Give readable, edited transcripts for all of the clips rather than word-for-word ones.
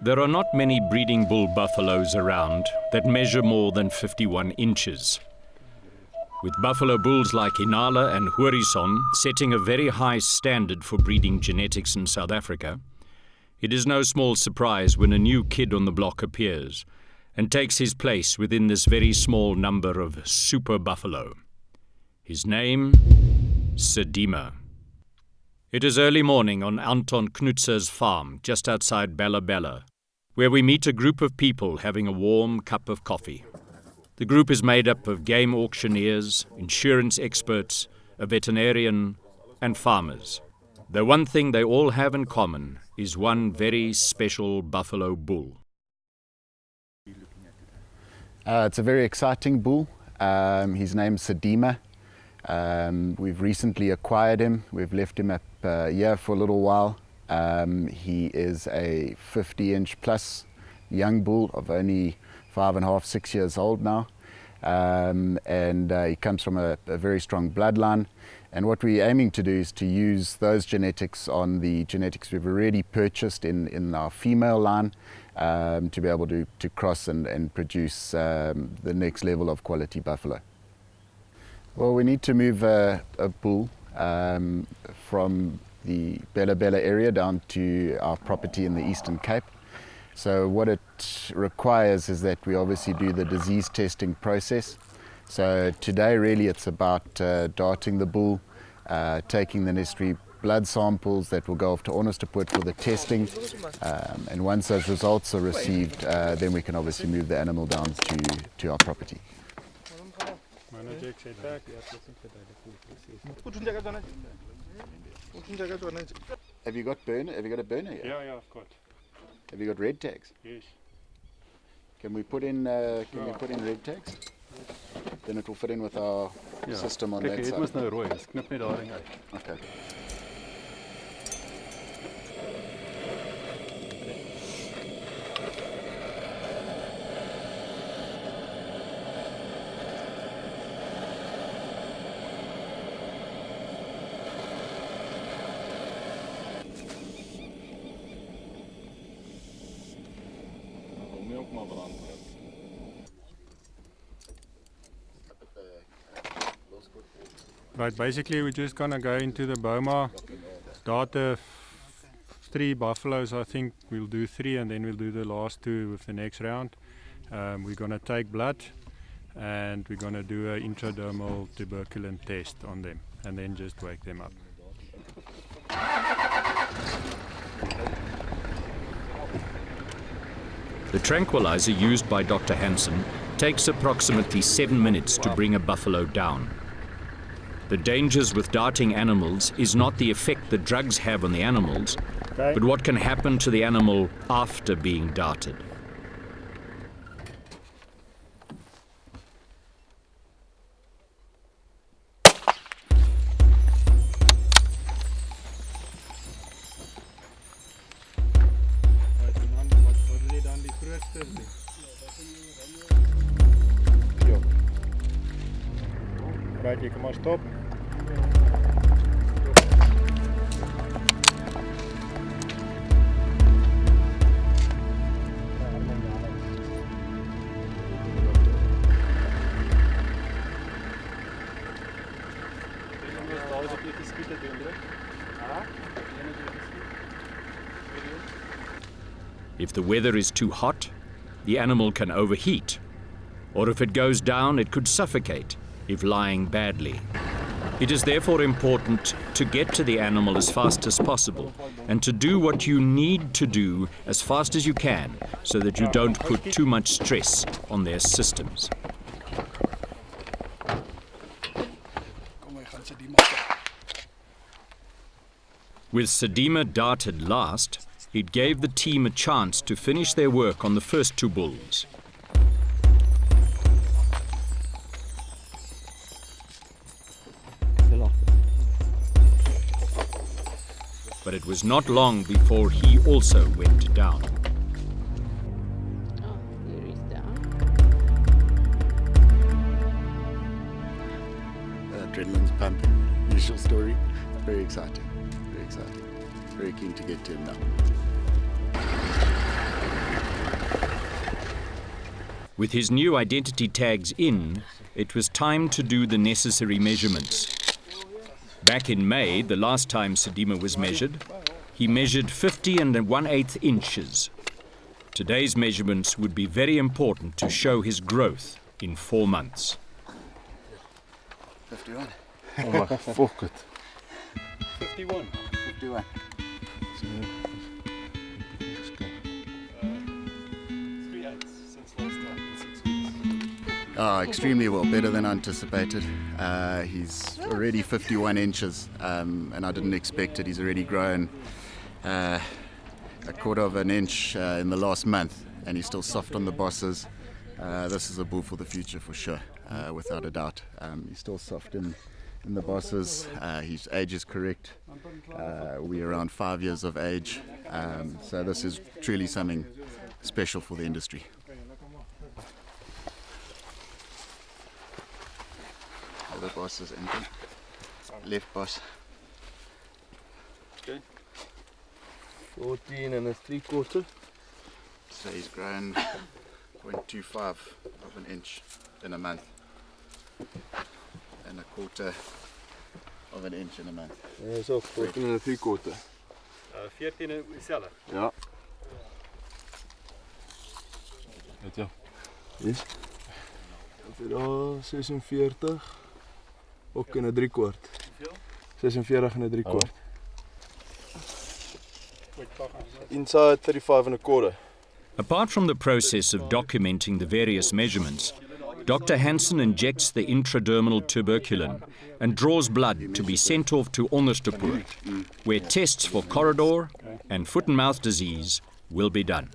There are not many breeding bull buffaloes around that measure more than 51 inches. With buffalo bulls like Inala and Horizon setting a very high standard for breeding genetics in South Africa, it is no small surprise when a new kid on the block appears and takes his place within this very small number of super buffalo. His name, Sidima. It is early morning on Anton Knutzer's farm just outside Bella Bella, where we meet a group of people having a warm cup of coffee. The group is made up of game auctioneers, insurance experts, a veterinarian, and farmers. The one thing they all have in common is one very special buffalo bull. It's a very exciting bull. His name's Sidima. We've recently acquired him. We've left him up here for a little while. He is a 50-inch plus young bull of only 5.5, 6 years old now. He comes from a very strong bloodline. And what we're aiming to do is to use those genetics on the genetics we've already purchased in our female line to be able to cross and produce the next level of quality buffalo. Well, we need to move a bull from the Bella Bella area down to our property in the Eastern Cape. So what it requires is that we obviously do the disease testing process. So today really it's about darting the bull, taking the necessary blood samples that will go off to Onderstepoort for the testing. And once those results are received, then we can obviously move the animal down to our property. Have you got a burner here? Yeah, I've got. Have you got red tags? Yes. Can we put in red tags? Then it will fit in with our system on that side. Het mos nou rooi, dis knip net daarin uit. Okay. Right, basically we're just gonna go into the boma, dart the 3 buffaloes. I think we'll do 3 and then we'll do the last 2 with the next round. We're gonna take blood and we're gonna do an intradermal tuberculin test on them and then just wake them up. The tranquilizer used by Dr. Hansen takes approximately 7 minutes to bring a buffalo down. The dangers with darting animals is not the effect the drugs have on the animals, but what can happen to the animal after being darted. Right, you can stop. If the weather is too hot, the animal can overheat, or if it goes down, it could suffocate if lying badly. It is therefore important to get to the animal as fast as possible and to do what you need to do as fast as you can so that you don't put too much stress on their systems. With Sidima darted last, it gave the team a chance to finish their work on the first 2 bulls. But it was not long before he also went down. Oh, here he's down. Adrenaline's pumping. Usual story. Very exciting. Very exciting. Very keen to get to him now. With his new identity tags in, it was time to do the necessary measurements. Back in May, the last time Sidima was measured, he measured 50 1/8 inches. Today's measurements would be very important to show his growth in 4 months. 51. Oh my, fuck it. 51. 51. 3/8 since last time, 6 weeks. Oh, extremely well, better than anticipated. He's already 51 inches, and I didn't expect it. He's already grown a 1/4 of an inch in the last month, and he's still soft on the bosses. This is a bull for the future for sure, without a doubt. He's still soft in the bosses. His age is correct. We're around 5 years of age, so this is truly something special for the industry. The boss is in. Left boss. Okay. 14 3/4. So he's grown 0.25 of an inch in a month, and 1/4 of an inch in a month. Ja, so 14 3/4. 14 dieselfde. Ja. Weet jy? Yes. Vir daar 46 ook in 'n 3/4. 46 en 'n 3/4. Inside 35 and 1/4. Apart from the process of documenting the various measurements, Dr. Hansen injects the intradermal tuberculin and draws blood to be sent off to Onderstepoort, where tests for corridor and foot and mouth disease will be done.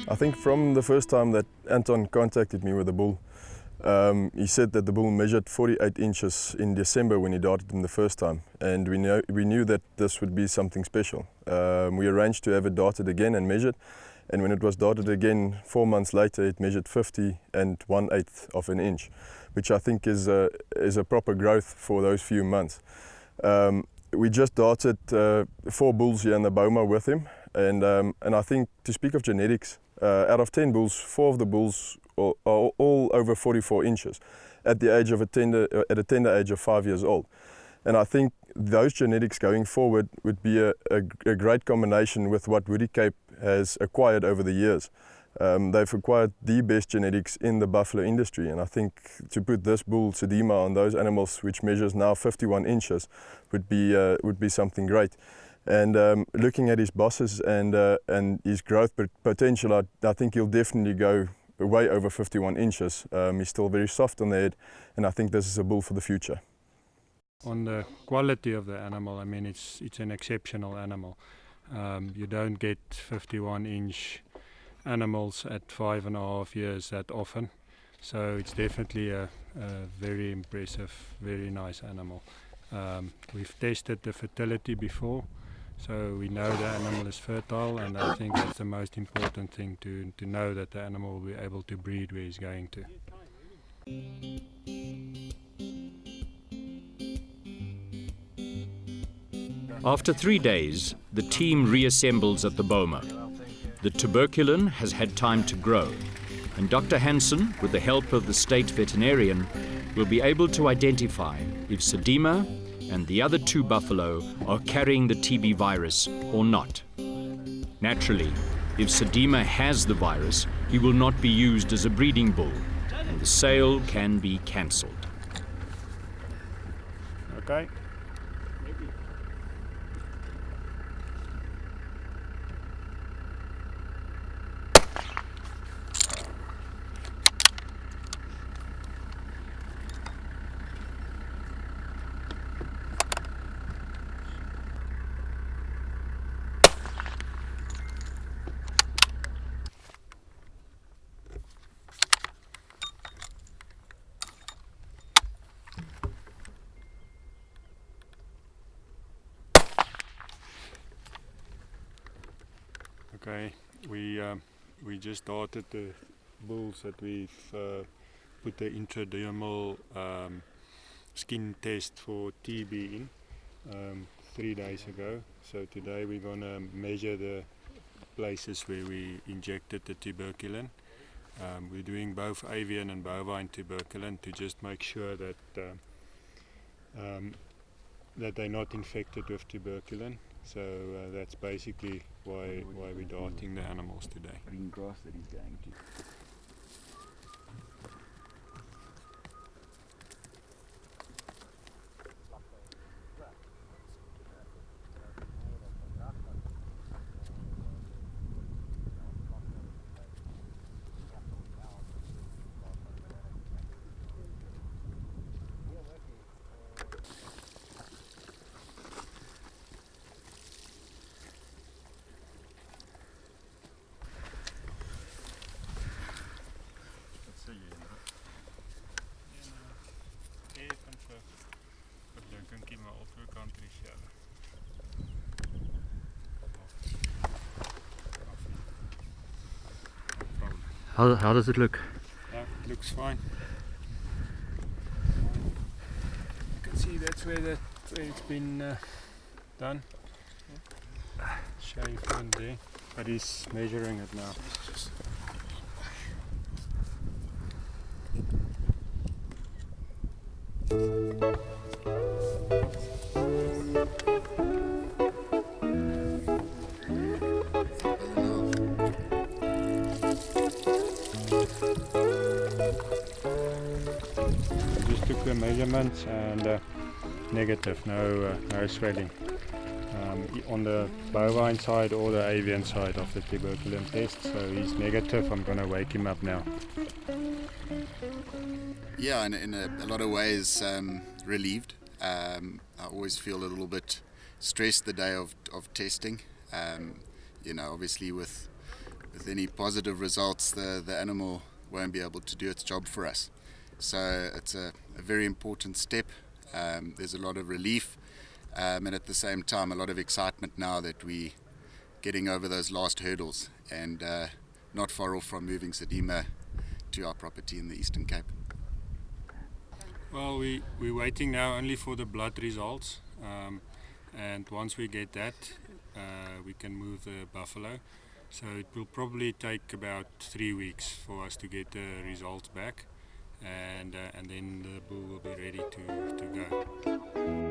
I think from the first time that Anton contacted me with the bull, he said that the bull measured 48 inches in December when he darted him the first time, and we knew that this would be something special. We arranged to have it darted again and measured, and when it was darted again 4 months later, it measured 50 1/8 of an inch, which I think is a proper growth for those few months. We just darted 4 bulls here in the Boma with him, and I think, to speak of genetics, out of 10 bulls, 4 of the bulls are all over 44 inches at a tender age of 5 years old. And I think those genetics going forward would be a great combination with what Woody Cape has acquired over the years. They've acquired the best genetics in the buffalo industry, and I think to put this bull Sidima on those animals, which measures now 51 inches, would be something great. And looking at his bosses and his growth potential, I think he'll definitely go way over 51 inches. He's still very soft on the head, and I think this is a bull for the future. On the quality of the animal, I mean, it's an exceptional animal. You don't get 51-inch animals at 5.5 years that often, so it's definitely a very impressive, very nice animal. We've tested the fertility before, so we know the animal is fertile, and I think that's the most important thing, to know that the animal will be able to breed where he's going to. After 3 days, the team reassembles at the Boma. The tuberculin has had time to grow, and Dr. Hansen, with the help of the state veterinarian, will be able to identify if Sidima and the other 2 buffalo are carrying the TB virus or not. Naturally, if Sidima has the virus, he will not be used as a breeding bull, and the sale can be cancelled. Okay. Okay, we just started the bulls that we've put the intradermal skin test for TB in 3 days ago. So today we're going to measure the places where we injected the tuberculin. We're doing both avian and bovine tuberculin to just make sure that that they're not infected with tuberculin. So that's basically why we're darting the animals today. Green grass that he's going to. How does it look? It looks fine. You can see that's where it's been done. Shaved in there, but he's measuring it now. Just took the measurements and negative, no swelling. On the bovine side or the avian side of the tuberculin test, so he's negative. I'm going to wake him up now. Yeah, in a lot of ways relieved. I always feel a little bit stressed the day of testing. Obviously with any positive results, the animal won't be able to do its job for us. So it's a very important step. There's a lot of relief and at the same time a lot of excitement now that we're getting over those last hurdles and not far off from moving Sidima to our property in the Eastern Cape. Well, we're waiting now only for the blood results, and once we get that, we can move the buffalo. So it will probably take about 3 weeks for us to get the results back, and then the bull will be ready to go.